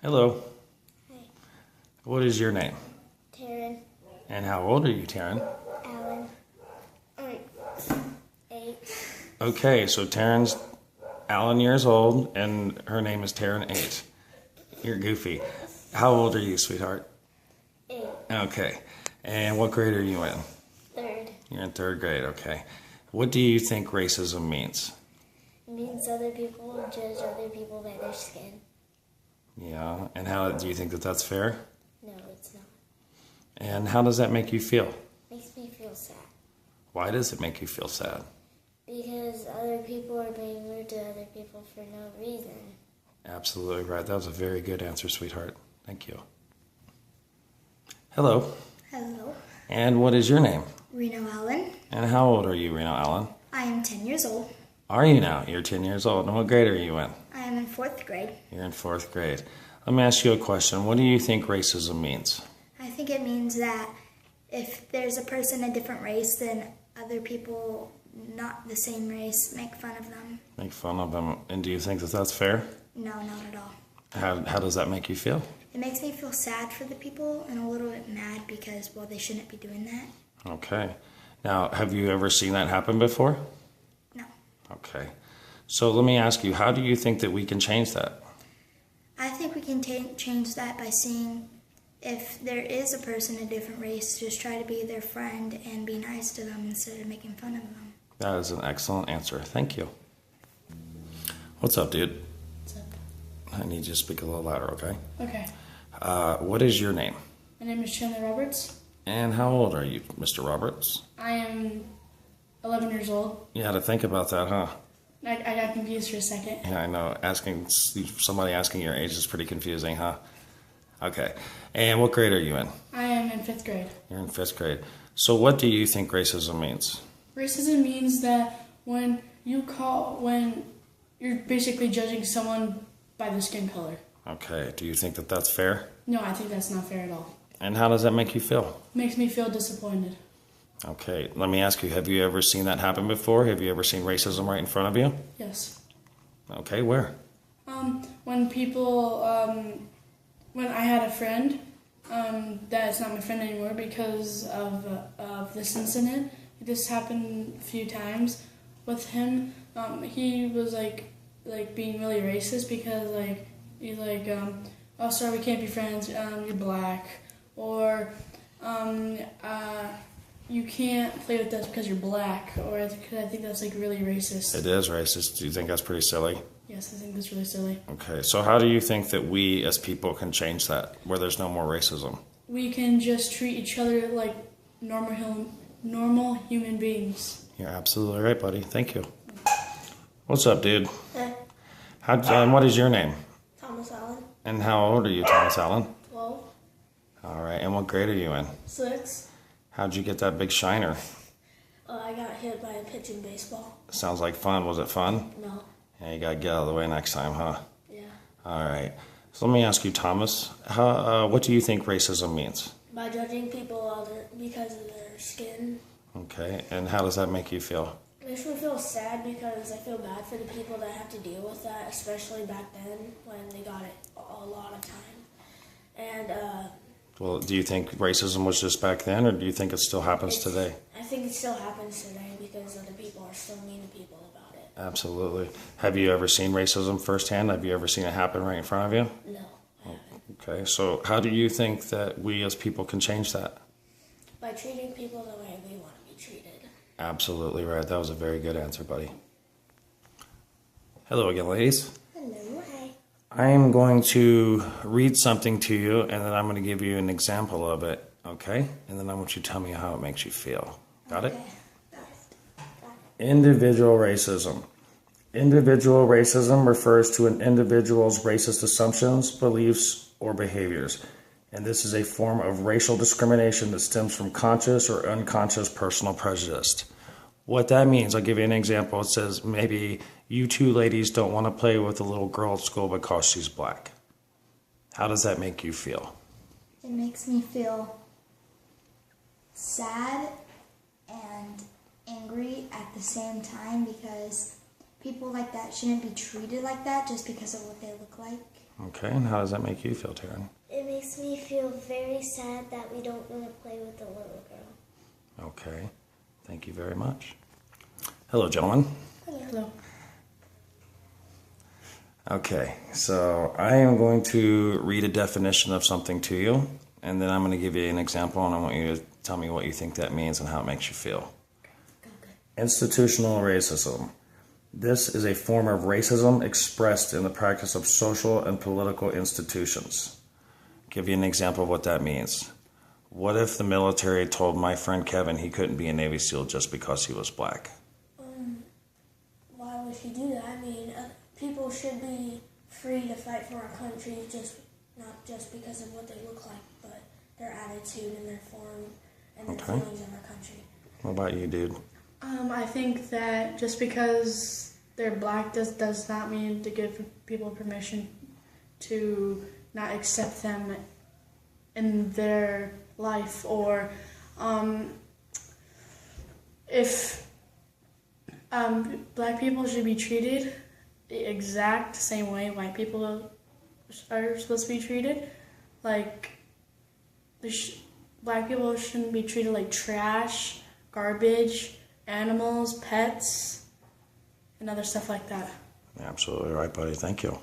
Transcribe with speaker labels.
Speaker 1: Hello.
Speaker 2: Hi.
Speaker 1: What is your name?
Speaker 2: Taryn.
Speaker 1: And how old are you, Taryn?
Speaker 2: Alan. 8.
Speaker 1: Okay, so Taryn's Alan years old, and her name is Taryn 8. You're goofy. How old are you, sweetheart?
Speaker 2: 8.
Speaker 1: Okay. And what grade are you in?
Speaker 2: 3rd.
Speaker 1: You're in 3rd grade, okay. What do you think racism means?
Speaker 2: It means other people judge other people by their skin.
Speaker 1: Yeah, and how do you think that that's fair?
Speaker 2: No, it's not.
Speaker 1: And how does that make you feel?
Speaker 2: Makes me feel sad.
Speaker 1: Why does it make you feel sad?
Speaker 2: Because other people are being rude to other people for no reason.
Speaker 1: Absolutely right. That was a very good answer, sweetheart. Thank you. Hello.
Speaker 3: Hello,
Speaker 1: And what is your name?
Speaker 3: Reno Allen.
Speaker 1: And how old are you, Reno Allen?
Speaker 3: I am 10 years old.
Speaker 1: Are you now? You're 10 years old. And what grade are you in?
Speaker 3: I am in 4th grade.
Speaker 1: You're in 4th grade. Let me ask you a question. What do you think racism means?
Speaker 3: I think it means that if there's a person a different race, then other people not the same race make fun of them.
Speaker 1: Make fun of them. And do you think that that's fair?
Speaker 3: No, not at all.
Speaker 1: How does that make you feel?
Speaker 3: It makes me feel sad for the people and a little bit mad because, well, they shouldn't be doing that.
Speaker 1: Okay. Now, have you ever seen that happen before?
Speaker 3: No.
Speaker 1: Okay. So let me ask you, how do you think that we can change that?
Speaker 3: I think we can change that by seeing if there is a person a different race, just try to be their friend and be nice to them instead of making fun of them.
Speaker 1: That is an excellent answer. Thank you. What's up, dude?
Speaker 4: What's up?
Speaker 1: I need you to speak a little louder, okay?
Speaker 4: Okay.
Speaker 1: What is your name?
Speaker 4: My name is Chandler Roberts.
Speaker 1: And how old are you, Mr. Roberts?
Speaker 4: I am 11 years old.
Speaker 1: You had to think about that, huh?
Speaker 4: I got confused for a second.
Speaker 1: Yeah, I know. Somebody asking your age is pretty confusing, huh? Okay. And what grade are you in?
Speaker 4: I am in 5th grade.
Speaker 1: You're in 5th grade. So what do you think racism means?
Speaker 4: Racism means that when you're basically judging someone by their skin color.
Speaker 1: Okay. Do you think that that's fair?
Speaker 4: No, I think that's not fair at all.
Speaker 1: And how does that make you feel?
Speaker 4: Makes me feel disappointed.
Speaker 1: Okay. Let me ask you, have you ever seen that happen before? Have you ever seen racism right in front of you?
Speaker 4: Yes.
Speaker 1: Okay. Where?
Speaker 4: When I had a friend that's not my friend anymore because of this incident. This happened a few times with him. He was like being really racist because he's like, oh sorry, we can't be friends. You're black, or you can't play with us because you're black, or I think that's like really racist.
Speaker 1: It is racist. Do you think that's pretty silly?
Speaker 4: Yes, I think that's really silly.
Speaker 1: Okay. So how do you think that we as people can change that, where there's no more racism?
Speaker 4: We can just treat each other like normal human beings.
Speaker 1: You're absolutely right, buddy. Thank you. What's up, dude?
Speaker 2: Hey.
Speaker 1: What is your name?
Speaker 2: Thomas Allen.
Speaker 1: And how old are you, Thomas Allen?
Speaker 2: 12.
Speaker 1: All right. And what grade are you in?
Speaker 2: 6.
Speaker 1: How'd you get that big shiner?
Speaker 2: I got hit by a pitch in baseball.
Speaker 1: Sounds like fun. Was it fun?
Speaker 2: No.
Speaker 1: Yeah, you gotta get out of the way next time, huh?
Speaker 2: Yeah.
Speaker 1: All right. So let me ask you, Thomas, what do you think racism means?
Speaker 2: By judging people because of their skin.
Speaker 1: Okay. And how does that make you feel?
Speaker 2: It makes me feel sad because I feel bad for the people that have to deal with that, especially back then when they got it a lot of time. And
Speaker 1: Well, do you think racism was just back then, or do you think it still happens today?
Speaker 2: I think it still happens today because other people are still mean to people about it.
Speaker 1: Absolutely. Have you ever seen racism firsthand? Have you ever seen it happen right in front of you?
Speaker 2: No, I haven't.
Speaker 1: Okay, so how do you think that we as people can change that?
Speaker 2: By treating people the way we want to be treated.
Speaker 1: Absolutely right. That was a very good answer, buddy. Hello again, ladies.
Speaker 2: Hello, hi.
Speaker 1: I am going to read something to you, and then I'm going to give you an example of it, okay? And then I want you to tell me how it makes you feel. Got it? Individual racism. Individual racism refers to an individual's racist assumptions, beliefs, or behaviors. And this is a form of racial discrimination that stems from conscious or unconscious personal prejudice. What that means, I'll give you an example. It says maybe you two ladies don't want to play with a little girl at school because she's black. How does that make you feel?
Speaker 3: It makes me feel sad and angry at the same time because people like that shouldn't be treated like that just because of what they look like.
Speaker 1: Okay, and how does that make you feel, Taryn?
Speaker 5: It makes me feel very sad that we don't want to play with the little girl.
Speaker 1: Okay, thank you very much. Hello, gentlemen.
Speaker 4: Hello.
Speaker 1: Okay, so I am going to read a definition of something to you, and then I'm going to give you an example, and I want you to tell me what you think that means and how it makes you feel. Institutional racism. This is a form of racism expressed in the practice of social and political institutions. I'll give you an example of what that means. What if the military told my friend Kevin he couldn't be a Navy SEAL just because he was black?
Speaker 2: Why would he do that? I mean, people should be free to fight for our country, not just because of what they look like, but their attitude and their form and their feelings of our country.
Speaker 1: What about you, dude?
Speaker 4: I think that just because they're black does not mean to give people permission to not accept them in their life, or if black people should be treated the exact same way white people are supposed to be treated. Like, black people shouldn't be treated like trash, garbage, animals, pets, and other stuff like that.
Speaker 1: Absolutely right, buddy. Thank you.